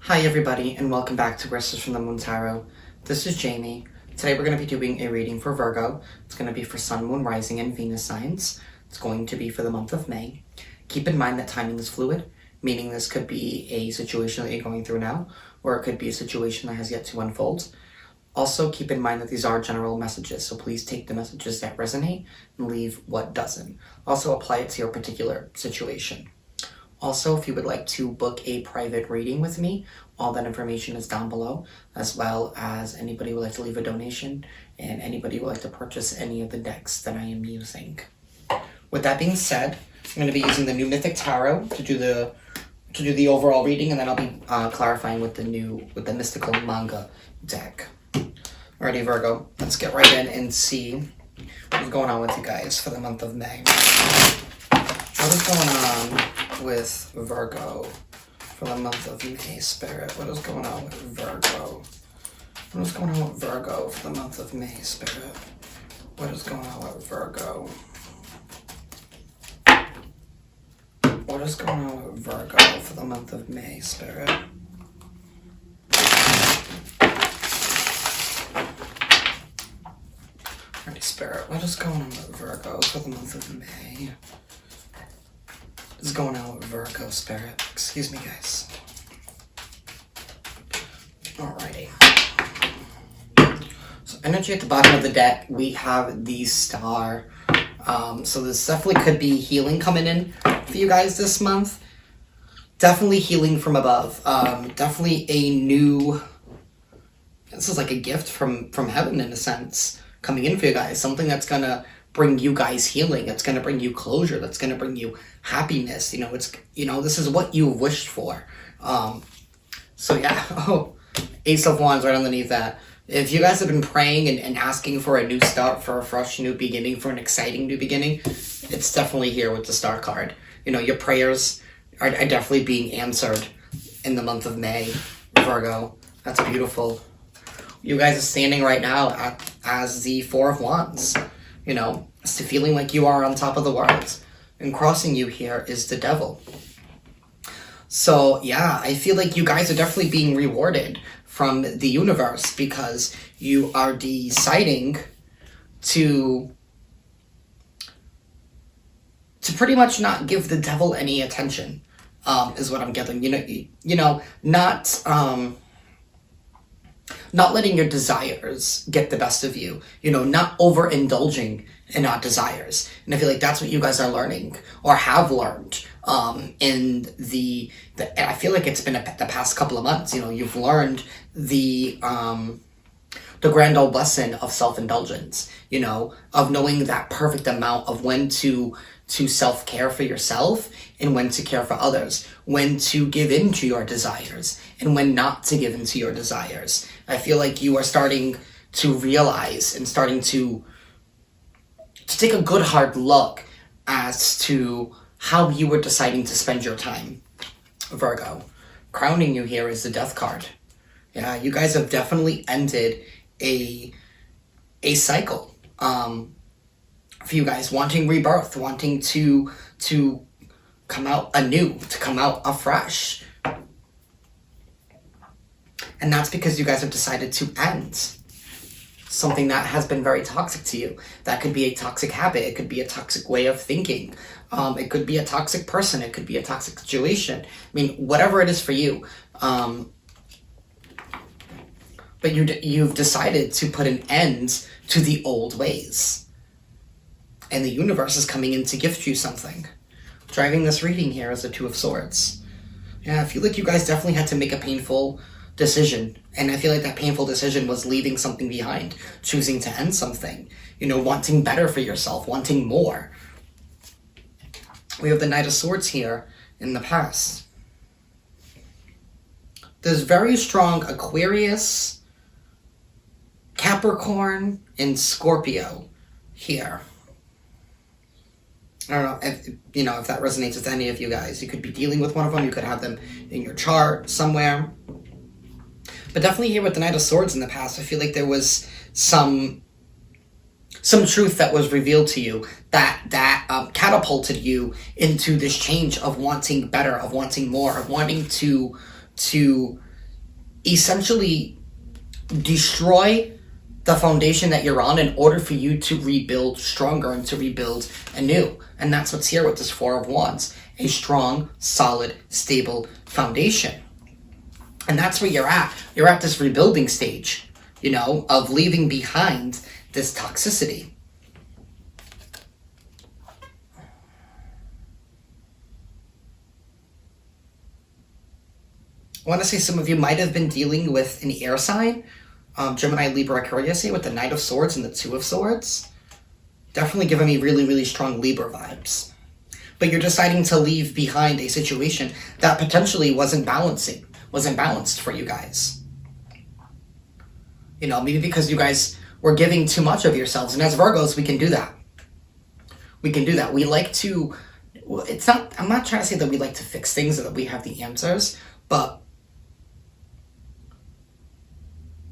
Hi everybody, and welcome back to Whispers from the Moon Tarot. This is Jamie. Today we're going to be doing a reading for Virgo. It's going to be for Sun, Moon, Rising, and Venus signs. It's going to be for the month of May. Keep in mind that timing is fluid, meaning this could be a situation that you're going through now, or it could be a situation that has yet to unfold. Also, keep in mind that these are general messages, so please take the messages that resonate and leave what doesn't. Also, apply it to your particular situation. Also, if you would like to book a private reading with me, all that information is down below, as well as anybody would like to leave a donation and anybody would like to purchase any of the decks that I am using. With that being said, I'm going to be using the new Mythic Tarot to do the overall reading, and then I'll be clarifying with the Mystical Manga deck. Alrighty, Virgo, let's get right in and see what's going on with you guys for the month of May. What is going on with Virgo for the month of May, Spirit? What is going on with Virgo? What is going on with Virgo for the month of May, Spirit? What is going on with Virgo? What is going on with Virgo for the month of May, Spirit? Alright, Spirit, what is going on with Virgo for the month of May? What is going on with Virgo, Spirit? Excuse me, guys. Alrighty. So energy at the bottom of the deck, we have the Star. So this definitely could be healing coming in for you guys this month. Definitely healing from above. Definitely a new... This is like a gift from heaven in a sense coming in for you guys. Something that's going to bring you guys healing. It's going to bring you closure. That's going to bring you happiness. This is what you wished for. So yeah. Oh, Ace of Wands right underneath that. If you guys have been praying and asking for a new start, for a fresh new beginning, for an exciting new beginning, it's definitely here with the Star card. Your prayers are definitely being answered in the month of May, Virgo. That's beautiful. You guys are standing right now as the Four of Wands. It's the feeling like you are on top of the world. And crossing you here is the Devil. So, yeah, I feel like you guys are definitely being rewarded from the universe because you are deciding to pretty much not give the devil any attention, is what I'm getting. Not letting your desires get the best of you, not overindulging in our desires. And I feel like that's what you guys are learning or have learned I feel like it's been the past couple of months. You've learned the grand old lesson of self-indulgence, of knowing that perfect amount of when to self-care for yourself and when to care for others, when to give in to your desires and when not to give in to your desires. I feel like you are starting to realize and starting to take a good hard look as to how you were deciding to spend your time, Virgo. Crowning you here is the Death card. Yeah, you guys have definitely ended a cycle. For you guys, wanting rebirth, wanting to come out anew, to come out afresh. And that's because you guys have decided to end something that has been very toxic to you. That could be a toxic habit. It could be a toxic way of thinking. It could be a toxic person. It could be a toxic situation. I mean, whatever it is for you. But you've decided to put an end to the old ways. And the universe is coming in to gift you something. Driving this reading here is the Two of Swords. Yeah, I feel like you guys definitely had to make a painful decision. And I feel like that painful decision was leaving something behind. Choosing to end something. Wanting better for yourself. Wanting more. We have the Knight of Swords here in the past. There's very strong Aquarius, Capricorn, and Scorpio here. I don't know if that resonates with any of you guys. You could be dealing with one of them. You could have them in your chart somewhere. But definitely here with the Knight of Swords in the past, I feel like there was some truth that was revealed to you that catapulted you into this change of wanting better, of wanting more, of wanting to essentially destroy the foundation that you're on in order for you to rebuild stronger and to rebuild anew. And that's what's here with this Four of Wands. A strong, solid, stable foundation. And that's where you're at. You're at this rebuilding stage, you know, of leaving behind this toxicity. I want to say some of you might have been dealing with an air sign. Gemini, Libra, Aquarius here with the Knight of Swords and the Two of Swords. Definitely giving me really, really strong Libra vibes. But you're deciding to leave behind a situation that potentially wasn't balanced for you guys. You know, maybe because you guys were giving too much of yourselves. And as Virgos, we can do that. We can do that. We like to, well, I'm not trying to say that we like to fix things or that we have the answers, but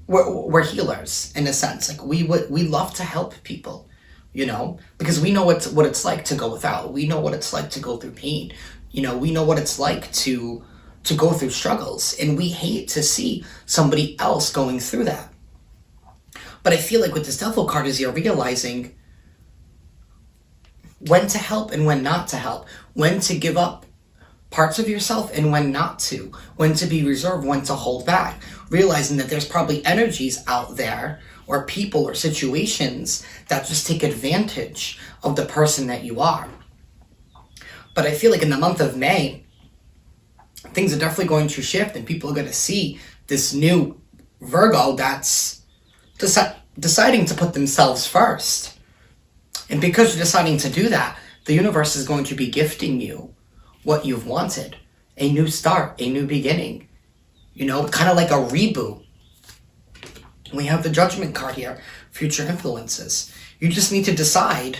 we're healers in a sense. Like we love to help people, you know, because we know what it's like to go without. We know what it's like to go through pain. You know, we know what it's like to go through struggles, and we hate to see somebody else going through that. But I feel like with this Devil card is you're realizing when to help and when not to help, when to give up parts of yourself and when not to, when to be reserved, when to hold back, realizing that there's probably energies out there or people or situations that just take advantage of the person that you are. But I feel like in the month of May, things are definitely going to shift and people are going to see this new Virgo that's deciding to put themselves first. And because you're deciding to do that, the universe is going to be gifting you what you've wanted. A new start, a new beginning. You know, kind of like a reboot. We have the Judgment card here, future influences. You just need to decide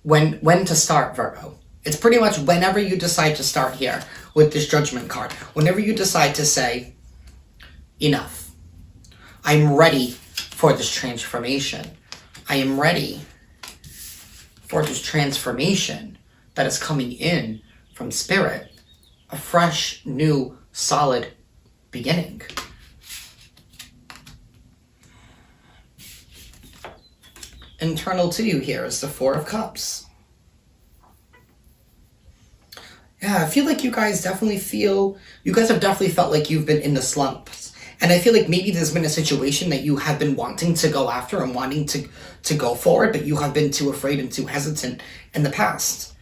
when to start, Virgo. It's pretty much whenever you decide to start here with this Judgment card. Whenever you decide to say, enough. I'm ready for this transformation. I am ready for this transformation that is coming in from Spirit. A fresh, new, solid beginning. Internal to you here is the Four of Cups. Yeah, I feel like you guys have definitely felt like you've been in the slumps. And I feel like maybe there's been a situation that you have been wanting to go after and wanting to go forward, but you have been too afraid and too hesitant in the past.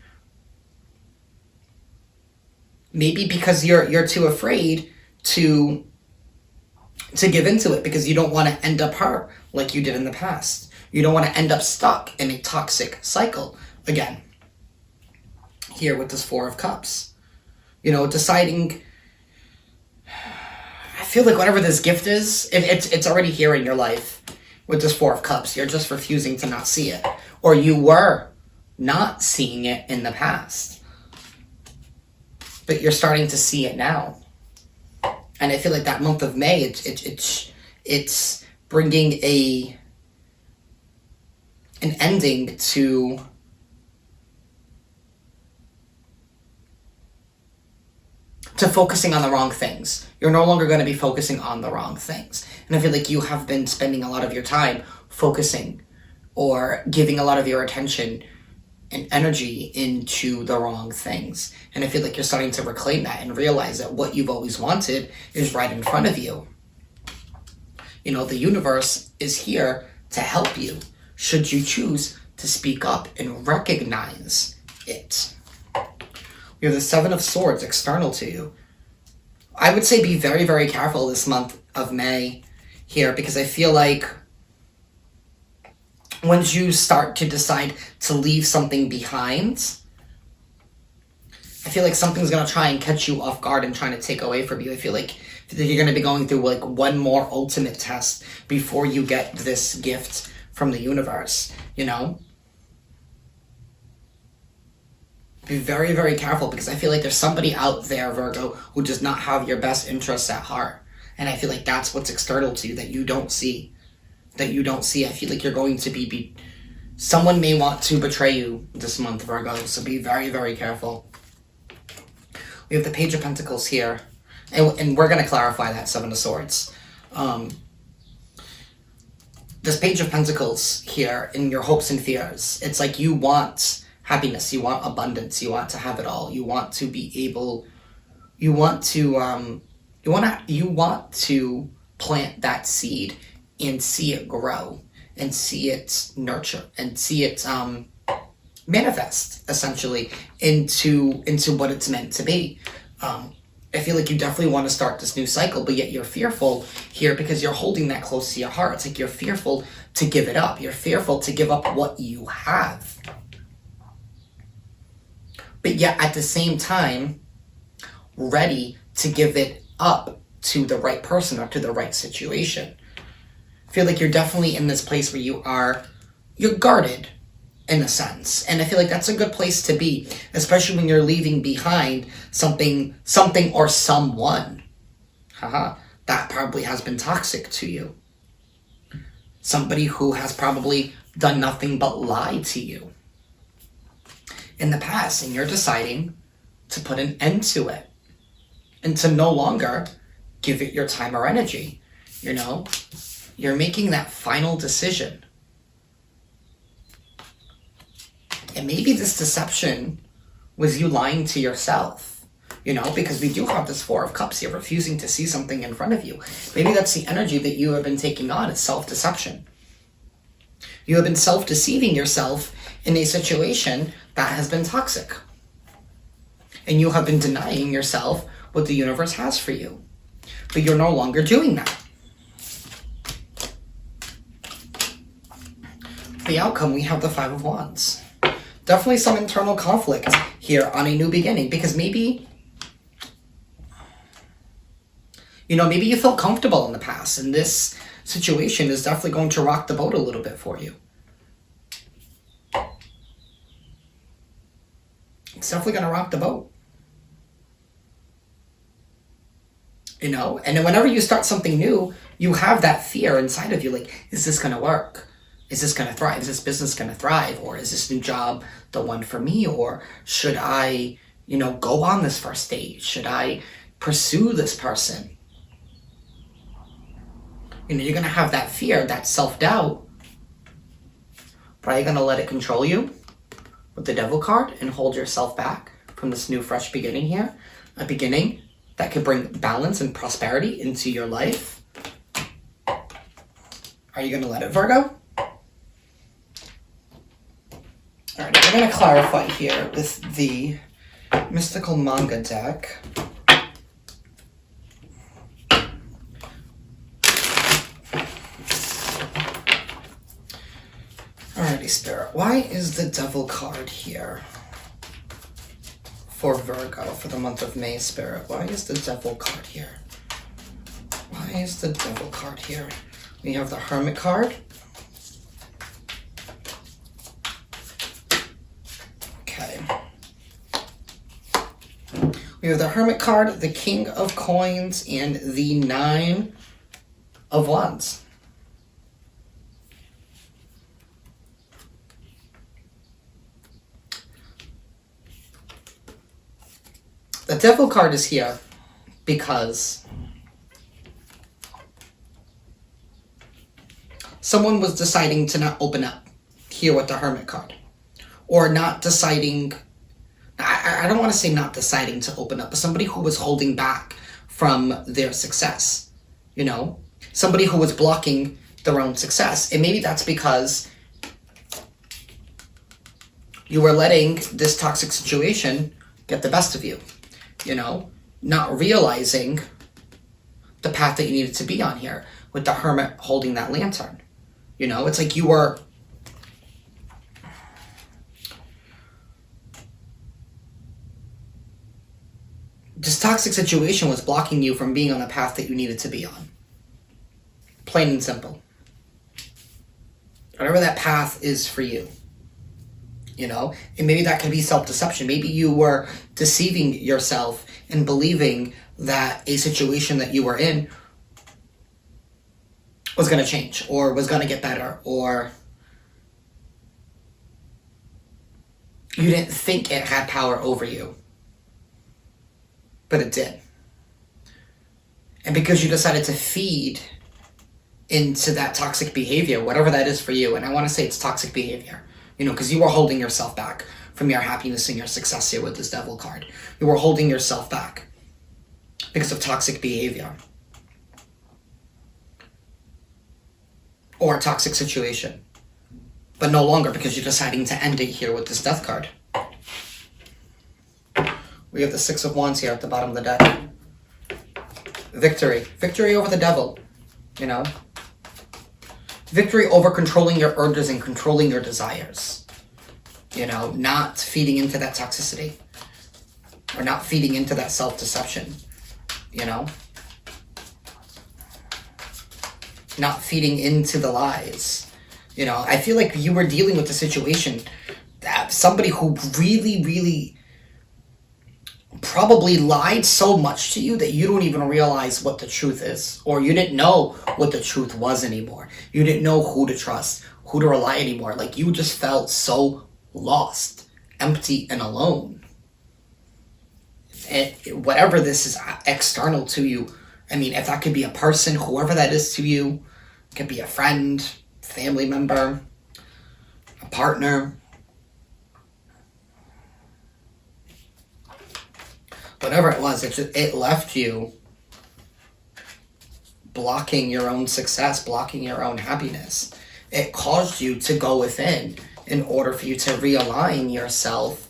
Maybe because you're too afraid to give into it because you don't want to end up hurt like you did in the past. You don't want to end up stuck in a toxic cycle again. Here with this Four of Cups. You know, deciding, I feel like whatever this gift is, it's already here in your life with this Four of Cups. You're just refusing to not see it. Or you were not seeing it in the past. But you're starting to see it now. And I feel like that month of May, it's bringing an ending to focusing on the wrong things. You're no longer going to be focusing on the wrong things. And I feel like you have been spending a lot of your time focusing or giving a lot of your attention and energy into the wrong things. And I feel like you're starting to reclaim that and realize that what you've always wanted is right in front of you. You know, the universe is here to help you should you choose to speak up and recognize it. You have the Seven of Swords external to you. I would say be very, very careful this month of May here because I feel like once you start to decide to leave something behind, I feel like something's going to try and catch you off guard and trying to take away from you. I feel like you're going to be going through like one more ultimate test before you get this gift from the universe, you know? Be very, very careful because I feel like there's somebody out there, Virgo, who does not have your best interests at heart. And I feel like that's what's external to you that you don't see. I feel like you're going to be someone may want to betray you this month, Virgo, so be very, very careful. We have the Page of Pentacles here. And we're going to clarify that Seven of Swords. This Page of Pentacles here in your hopes and fears. It's like you want happiness. You want abundance. You want to have it all. You want to be able... You want to plant that seed and see it grow and see it nurture and see it manifest essentially into what it's meant to be. I feel like you definitely want to start this new cycle, but yet you're fearful here because you're holding that close to your heart. It's like you're fearful to give it up. You're fearful to give up what you have. But yet at the same time, ready to give it up to the right person or to the right situation. I feel like you're definitely in this place where you're guarded in a sense. And I feel like that's a good place to be, especially when you're leaving behind something or someone. That probably has been toxic to you. Somebody who has probably done nothing but lie to you in the past, and you're deciding to put an end to it and to no longer give it your time or energy. You know, you're making that final decision. And maybe this deception was you lying to yourself, you know, because we do have this Four of Cups here, refusing to see something in front of you. Maybe that's the energy that you have been taking on, is self-deception. You have been self-deceiving yourself in a situation that has been toxic. And you have been denying yourself what the universe has for you. But you're no longer doing that. The outcome, we have the Five of Wands. Definitely some internal conflict here on a new beginning, because maybe, you know, maybe you felt comfortable in the past, and this situation is definitely going to rock the boat a little bit for you. It's definitely going to rock the boat. You know, and then whenever you start something new, you have that fear inside of you, like, is this going to work? Is this going to thrive? Is this business going to thrive? Or is this new job the one for me? Or should I, you know, go on this first date? Should I pursue this person? You know, you're going to have that fear, that self-doubt. But are you going to let it control you with the Devil card and hold yourself back from this new fresh beginning here? A beginning that could bring balance and prosperity into your life. Are you going to let it, Virgo? All right, we're going to clarify here with the Mystical Manga deck. Alrighty, Spirit. Why is the Devil card here for Virgo for the month of May, Spirit? Why is the Devil card here? Why is the Devil card here? We have the Hermit card. We have the Hermit card, the King of Coins, and the Nine of Wands. The Devil card is here because someone was deciding to not open up here with the Hermit card. Or not deciding... I don't want to say not deciding to open up, but somebody who was holding back from their success, you know? Somebody who was blocking their own success. And maybe that's because you were letting this toxic situation get the best of you, you know? Not realizing the path that you needed to be on here with the Hermit holding that lantern. You know, it's like you were... This toxic situation was blocking you from being on a path that you needed to be on. Plain and simple. Whatever that path is for you. You know? And maybe that could be self-deception. Maybe you were deceiving yourself and believing that a situation that you were in was going to change or was going to get better, or you didn't think it had power over you. but it did. And because you decided to feed into that toxic behavior, whatever that is for you, and I want to say it's toxic behavior, because you were holding yourself back from your happiness and your success here with this Devil card. You were holding yourself back because of toxic behavior or a toxic situation, but no longer because you're deciding to end it here with this Death card. We have the Six of Wands here at the bottom of the deck. Victory. Victory over the Devil, Victory over controlling your urges and controlling your desires. Not feeding into that toxicity. Or not feeding into that self-deception. Not feeding into the lies. I feel like you were dealing with a situation that somebody who really, really probably lied so much to you that you don't even realize what the truth is. Or you didn't know what the truth was anymore. You didn't know who to trust, who to rely anymore. Like, you just felt so lost, empty, and alone. And whatever this is external to you, if that could be a person, whoever that is to you, it could be a friend, family member, a partner. Whatever it was, it left you blocking your own success, blocking your own happiness. It caused you to go within in order for you to realign yourself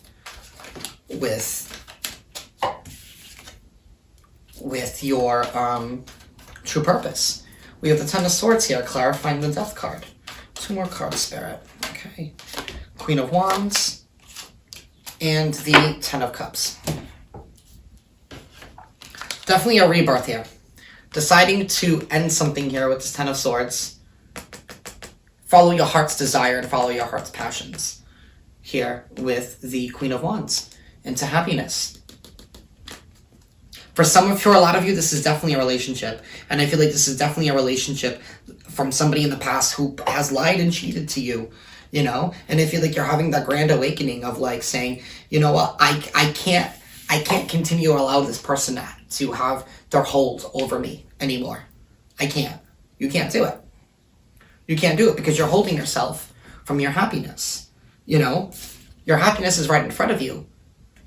with your true purpose. We have the Ten of Swords here, clarifying the Death card. 2 more cards, Spirit. Okay. Queen of Wands and the Ten of Cups. Definitely a rebirth here. Deciding to end something here with this Ten of Swords. Follow your heart's desire and follow your heart's passions. Here with the Queen of Wands. Into happiness. For a lot of you, this is definitely a relationship. And I feel like this is definitely a relationship from somebody in the past who has lied and cheated to you. And I feel like you're having that grand awakening of like saying, you know what, I can't continue to allow this person to have their hold over me anymore. I can't. You can't do it. You can't do it because you're holding yourself from your happiness. Your happiness is right in front of you.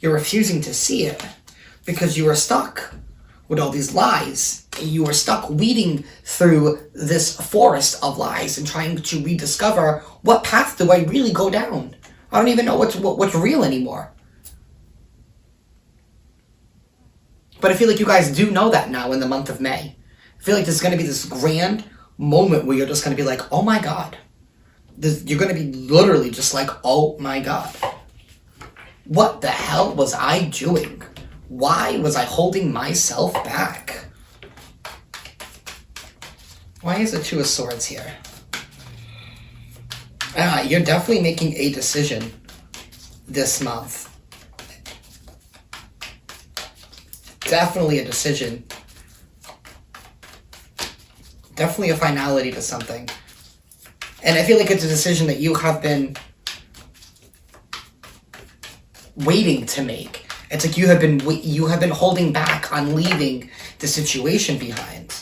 You're refusing to see it because you are stuck with all these lies. You are stuck weeding through this forest of lies and trying to rediscover what path do I really go down. I don't even know what's real anymore. But I feel like you guys do know that now in the month of May. I feel like there's going to be this grand moment where you're just going to be like, oh my God. You're going to be literally just like, oh my God. What the hell was I doing? Why was I holding myself back? Why is the Two of Swords here? You're definitely making a decision this month. Definitely a decision. Definitely a finality to something. And I feel like it's a decision that you have been waiting to make. It's like you have been holding back on leaving the situation behind.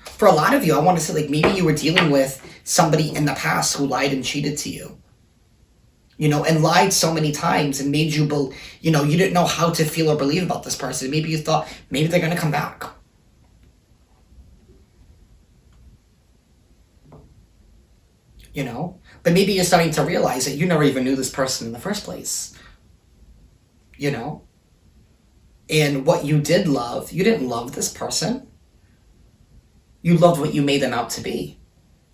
For a lot of you, I want to say like maybe you were dealing with somebody in the past who lied and cheated to you. And lied so many times and made you, you didn't know how to feel or believe about this person. Maybe you thought, maybe they're going to come back. But maybe you're starting to realize that you never even knew this person in the first place. And what you did love, you didn't love this person. You loved what you made them out to be.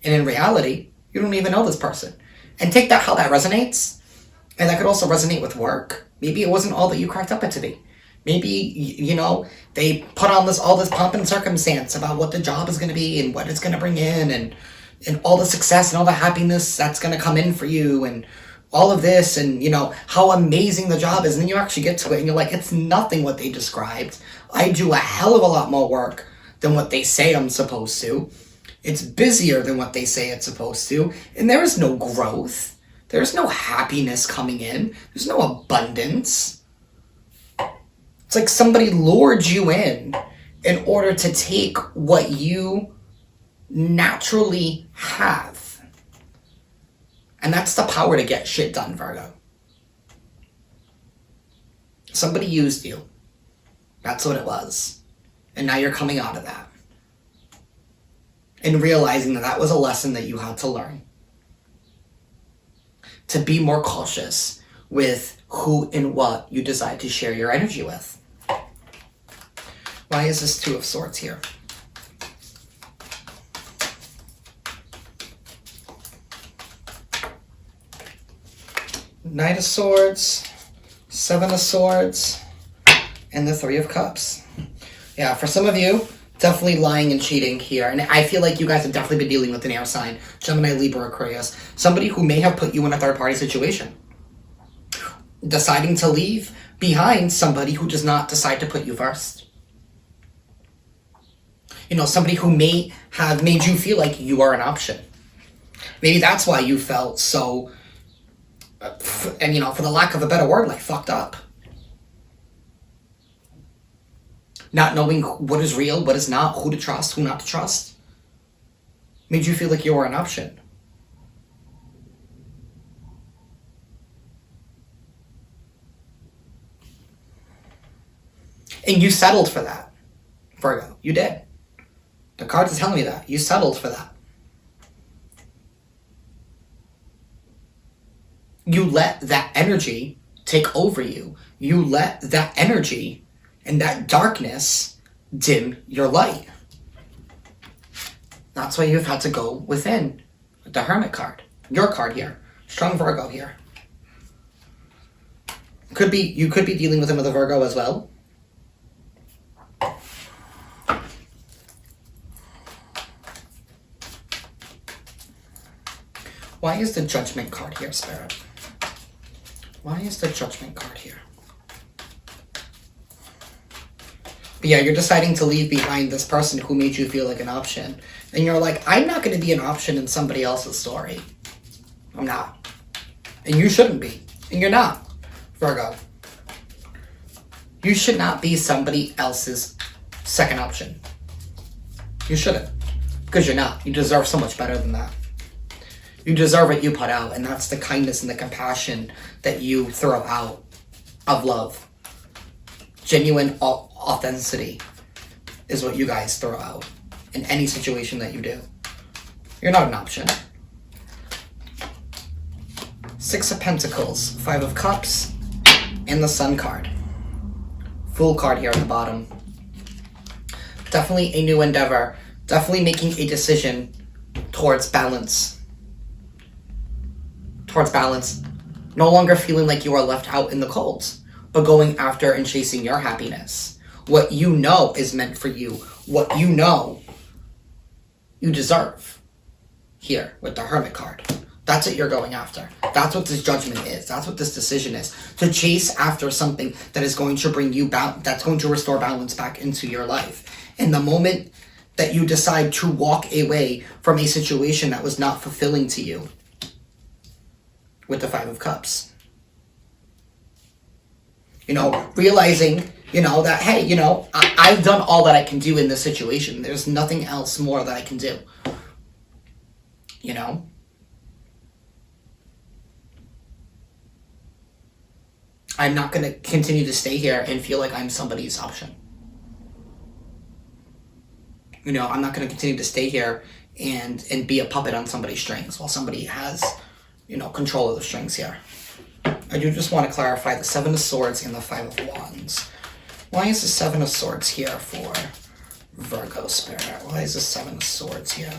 And in reality, you don't even know this person. And take that how that resonates. And that could also resonate with work. Maybe it wasn't all that you cracked up it to be. Maybe, they put on all this pomp and circumstance about what the job is going to be and what it's going to bring in and all the success and all the happiness that's going to come in for you and all of this and, how amazing the job is. And then you actually get to it and you're like, it's nothing what they described. I do a hell of a lot more work than what they say I'm supposed to. It's busier than what they say it's supposed to. And there is no growth. There's no happiness coming in. There's no abundance. It's like somebody lured you in order to take what you naturally have. And that's the power to get shit done, Virgo. Somebody used you. That's what it was. And now you're coming out of that. And realizing that that was a lesson that you had to learn. To be more cautious with who and what you decide to share your energy with. Why is this Two of Swords here? Knight of Swords, Seven of Swords, and the Three of Cups. Yeah, for some of you, definitely lying and cheating here. And I feel like you guys have definitely been dealing with an air sign, Gemini, Libra, Aquarius. Somebody who may have put you in a third-party situation. Deciding to leave behind somebody who does not decide to put you first. You know, somebody who may have made you feel like you are an option. Maybe that's why you felt so, and you know, for the lack of a better word, like fucked up. Not knowing what is real, what is not, who to trust, who not to trust. Made you feel like you were an option. And you settled for that, Virgo. You did. The cards are telling me that. You settled for that. You let that energy take over you. You let that energy and that darkness dim your light. That's why you've had to go within with the Hermit card. Your card here. Strong Virgo here. You could be dealing with him with a Virgo as well. Why is the Judgment card here, Spirit? Why is the Judgment card here? But yeah, you're deciding to leave behind this person who made you feel like an option. And you're like, I'm not going to be an option in somebody else's story. I'm not. And you shouldn't be. And you're not, Virgo. You should not be somebody else's second option. You shouldn't. Because you're not. You deserve so much better than that. You deserve what you put out, and that's the kindness and the compassion that you throw out of love. Genuine authenticity is what you guys throw out in any situation that you do. You're not an option. Six of Pentacles, Five of Cups, and the Sun card. Fool card here at the bottom. Definitely a new endeavor. Definitely making a decision towards balance. No longer feeling like you are left out in the cold, but going after and chasing your happiness. What you know is meant for you. What you know you deserve. Here with the Hermit card. That's what you're going after. That's what this judgment is. That's what this decision is. To chase after something that is going to bring you that's going to restore balance back into your life. And the moment that you decide to walk away from a situation that was not fulfilling to you, with the Five of Cups. You know, realizing, you know, that, hey, you know, I've done all that I can do in this situation. There's nothing else more that I can do. You know? I'm not going to continue to stay here and feel like I'm somebody's option. You know, I'm not going to continue to stay here and be a puppet on somebody's strings while somebody has, you know, control of the strings here. I do just want to clarify the Seven of Swords and the Five of Wands. Why is the Seven of Swords here for Virgo Spirit? Why is the Seven of Swords here?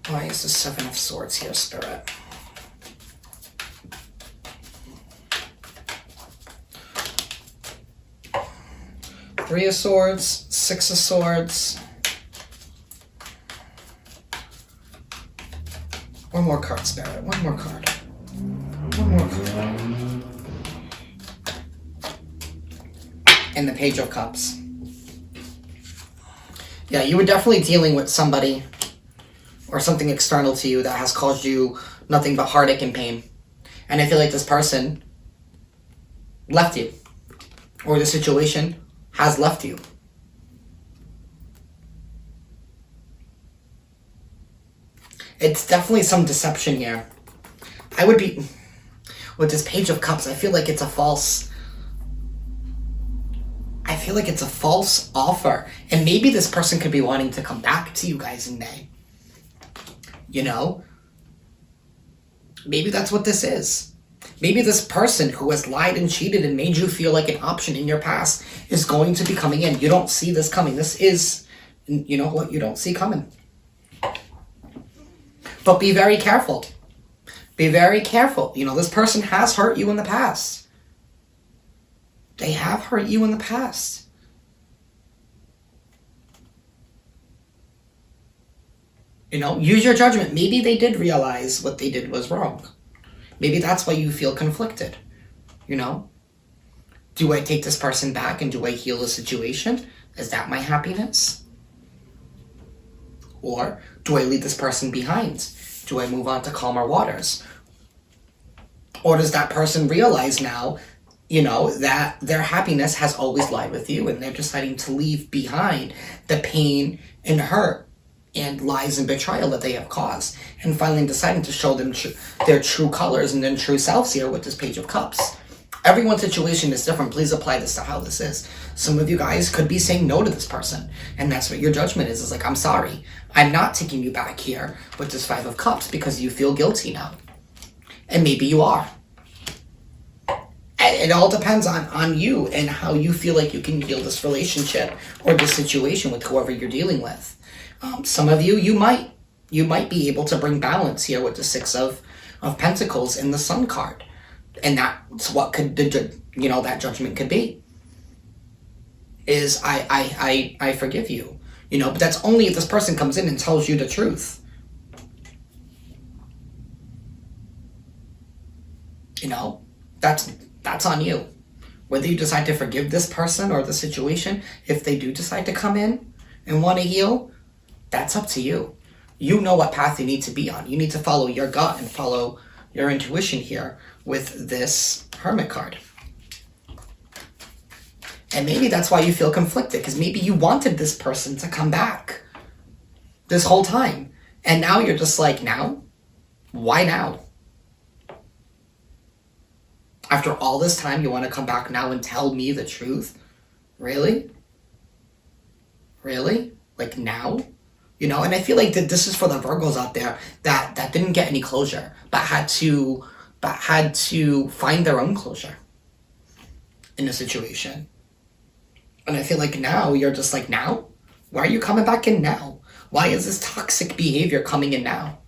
Why is the Seven of Swords here, Spirit? Three of Swords, Six of Swords. One more card, Spirit. One more card. One more card. And the Page of Cups. Yeah, you were definitely dealing with somebody or something external to you that has caused you nothing but heartache and pain. And I feel like this person left you, or the situation has left you. It's definitely some deception here. I would be, with this Page of Cups, I feel like it's a false offer. And maybe this person could be wanting to come back to you guys in May. You know? Maybe that's what this is. Maybe this person who has lied and cheated and made you feel like an option in your past is going to be coming in. You don't see this coming. This is, you know what you don't see coming. But be very careful. Be very careful. You know, this person has hurt you in the past. They have hurt you in the past. You know, use your judgment. Maybe they did realize what they did was wrong. Maybe that's why you feel conflicted. You know? Do I take this person back and do I heal the situation? Is that my happiness? Or do I leave this person behind? Do I move on to calmer waters? Or does that person realize now, you know, that their happiness has always lied with you and they're deciding to leave behind the pain and hurt and lies and betrayal that they have caused, and finally deciding to show them their true colors and their true selves here with this Page of Cups. Everyone's situation is different. Please apply this to how this is. Some of you guys could be saying no to this person, and that's what your judgment is. It's like, I'm sorry. I'm not taking you back here with this Five of Cups because you feel guilty now. And maybe you are. It all depends on you and how you feel like you can heal this relationship or this situation with whoever you're dealing with. Some of you, you might be able to bring balance here with the Six of Pentacles in the Sun card. And that's what could, you know, that judgment could be. Is I forgive you. You know, but that's only if this person comes in and tells you the truth. You know, that's on you. Whether you decide to forgive this person or the situation, if they do decide to come in and want to heal, that's up to you. You know what path you need to be on. You need to follow your gut and follow your intuition here with this Hermit card. And maybe that's why you feel conflicted, because maybe you wanted this person to come back this whole time. And now you're just like, now? Why now? After all this time, you want to come back now and tell me the truth? Really? Really? Like now? You know, and I feel like that this is for the Virgos out there that didn't get any closure, but had to find their own closure in a situation. And I feel like now you're just like, now? Why are you coming back in now? Why is this toxic behavior coming in now?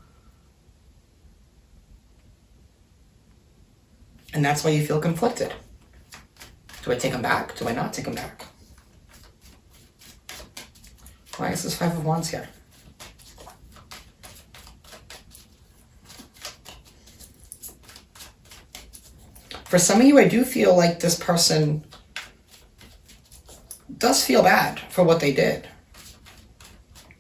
And that's why you feel conflicted. Do I take them back? Do I not take them back? Why is this Five of Wands here? For some of you, I do feel like this person does feel bad for what they did.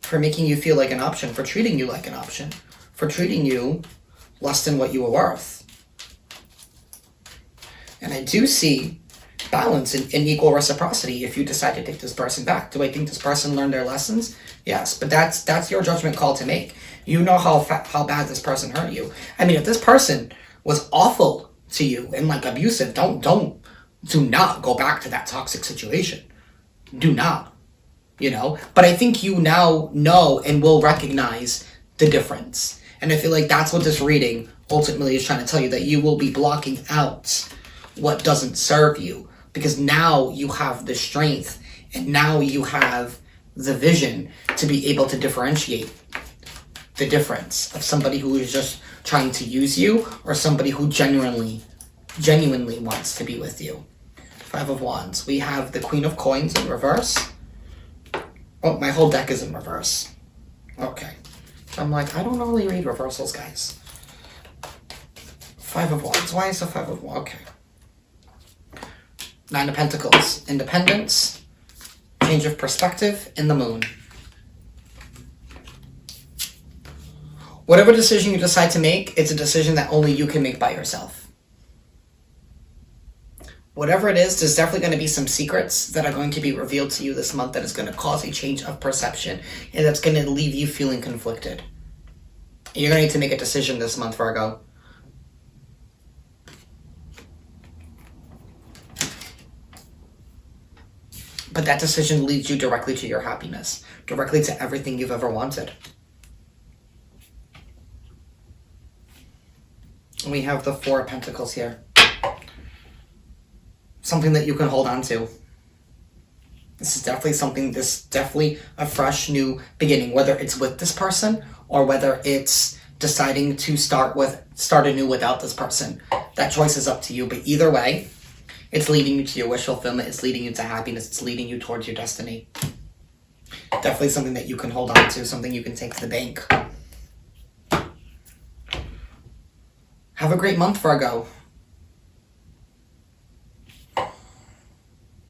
For making you feel like an option, for treating you like an option, for treating you less than what you were worth. And I do see balance and equal reciprocity if you decide to take this person back. Do I think this person learned their lessons? Yes, but that's your judgment call to make. You know how bad this person hurt you. I mean, if this person was awful to you and like abusive, do not go back to that toxic situation. Do not, you know. But I think you now know and will recognize the difference. And I feel like that's what this reading ultimately is trying to tell you, that you will be blocking out what doesn't serve you, because now you have the strength and now you have the vision to be able to differentiate the difference of somebody who is just trying to use you or somebody who genuinely wants to be with you. Five of Wands. We have the Queen of Coins in reverse. Oh, my whole deck is in reverse. Okay. I'm like, I don't normally read reversals, guys. Five of Wands. Why is the Five of Wands? Okay. Nine of Pentacles. Independence. Change of perspective. In the Moon. Whatever decision you decide to make, it's a decision that only you can make by yourself. Whatever it is, there's definitely going to be some secrets that are going to be revealed to you this month that is going to cause a change of perception, and that's going to leave you feeling conflicted. You're going to need to make a decision this month, Virgo. But that decision leads you directly to your happiness, directly to everything you've ever wanted. We have the Four of Pentacles here. Something that you can hold on to. This is definitely a fresh new beginning, whether it's with this person or whether it's deciding to start anew without this person. That choice is up to you, but either way, it's leading you to your wish fulfillment, it's leading you to happiness, it's leading you towards your destiny. Definitely something that you can hold on to, something you can take to the bank. Have a great month, Virgo.